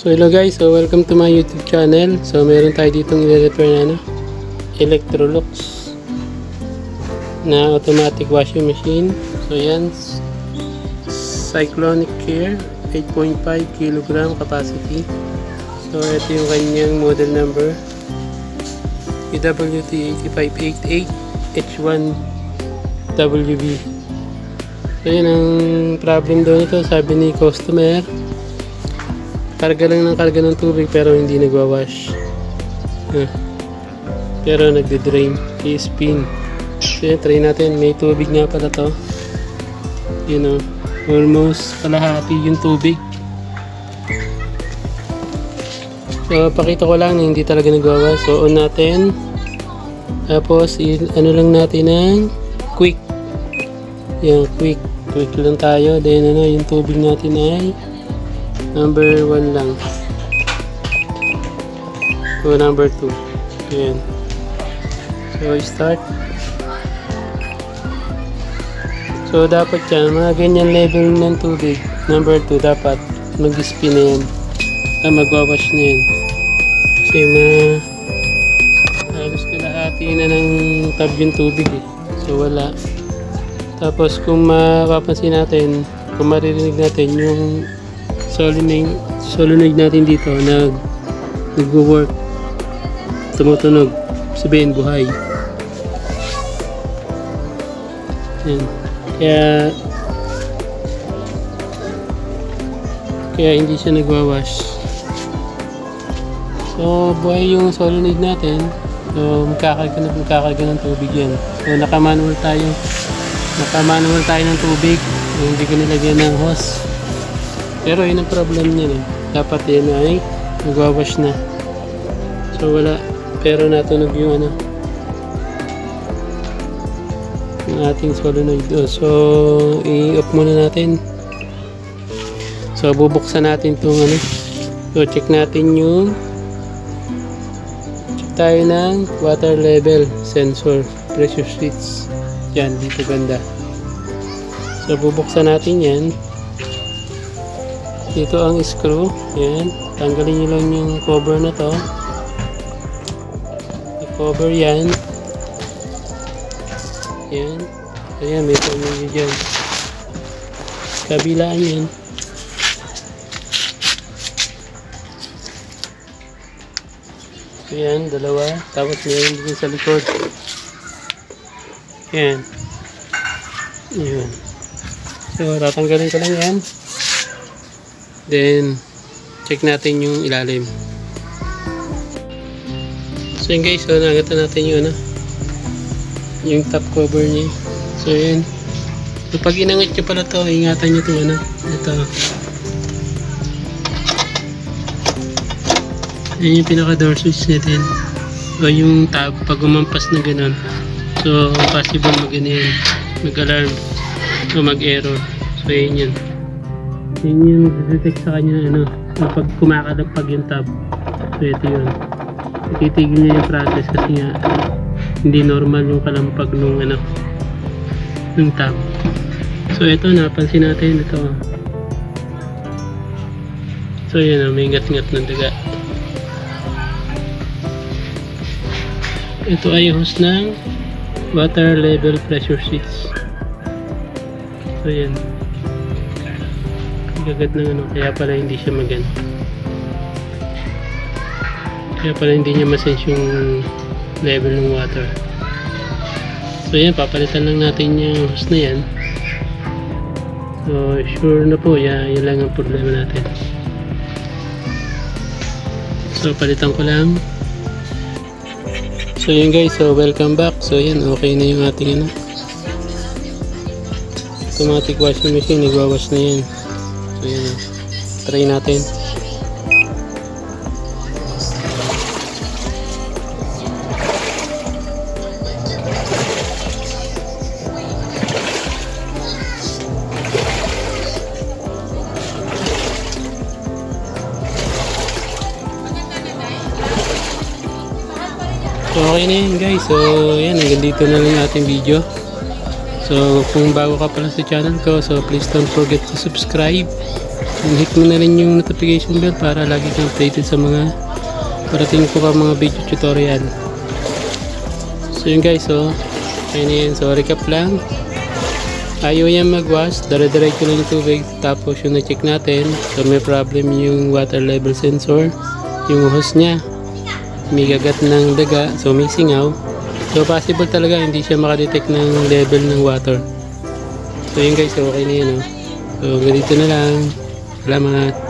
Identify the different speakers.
Speaker 1: So hello guys, so welcome to my YouTube channel. So meron tayo ditong i-repair na Electrolux na automatic washing machine. So yan, Cyclonic Care, 8.5 kg capacity. So ito yung kanyang model number, EWT8588H1WB. So yan ang problem daw nito, sabi ni customer. Karga lang ng karga ng tubig pero hindi nagwawash. Pero nagde-drain, i-spin. So yan, try natin. May tubig nga pala to. You know, almost kalahati yung tubig. So pakita ko lang na hindi talaga nagwawash. So on natin. Tapos ano lang natin ng quick. Yan, quick lang tayo. Then ano, yung tubig natin ay number 1 lang. So number 2. Ayan. So start. So dapat yan, mga ganyan level ng tubig. Number 2 dapat mag-spin na yan. Magwawash na yan. Kasi halos kalahati na ng tab yung tubig eh. So wala. Tapos kung mapapansin natin, kung maririnig natin yung solenoid natin dito nag-work, tumutunog, sabihin buhay. Yan. Kaya hindi siya nagwawash. So buhay yung solenoid natin. So magkakarga ng tubig yan. So naka-manual tayo ng tubig. So, hindi ko nilagyan ng hose. Pero yun ang problem niya eh. Dapat yun ay nagwawash na. So wala. Pero natunog yung yung ating solenoid. So i-off muna natin. So bubuksan natin itong So check natin yung tayo ng water level sensor, pressure switch. Yan, dito banda. So bubuksan natin yan. Dito ang screw. Yan. Tanggalin nyo lang yung cover na to. I-cover yan. Yan. Ayan, may tornilyo dyan. Kabilaan yan. Ayan, dalawa. Tapos meron din sa likod. Yan. Ayan. So, tatanggalin ko lang yan. Then, check natin yung ilalim. So yun guys, so nagatan natin yung yung top cover niya. So yun. So pag inangat nyo pala to, ingatan nyo itong ito. Yan yung pinaka door switch natin. O yung tab, pag umampas na ganun. So possible mag-alarm o mag-error. So yun yun. Yun yung mag-detect sa kanya pag kumakalapag yung tab. So ito yun. Titigil niya yung process kasi nga hindi normal yung kalampag nung tab. So ito, napansin natin ito. So yan, may ngat-ngat ng daga. Ito ay hose ng water level pressure switch. So yan, gagat ng kaya pala hindi siya magana. Kaya pala hindi niya masense yung level ng water. So yan, papalitan lang natin yung hose na yan. So sure na po, yan lang ang problema natin. So palitan ko lang. So yun guys, so welcome back. So yan, okay na yung ating automatic washing machine, nagwawash na yan. So yan, try natin. So okay na yun guys. So yan, hanggang dito na lang yung ating video. So kung bago ka pala sa channel ko, so please don't forget to subscribe and hit mo na rin yung notification bell para lagi kang updated sa mga parating ko ka mga video tutorial. So yun guys, so ayun yan. So recap lang, ayaw yan mag-wash, dire-diretso lang yung tubig. Tapos yung na-check natin, so may problem yung water level sensor, yung hose nya may gagat ng daga, so may singaw. So possible talaga hindi siya makadetect ng level ng water. So yun guys, so okay na yun. So ganito na lang. Salamat.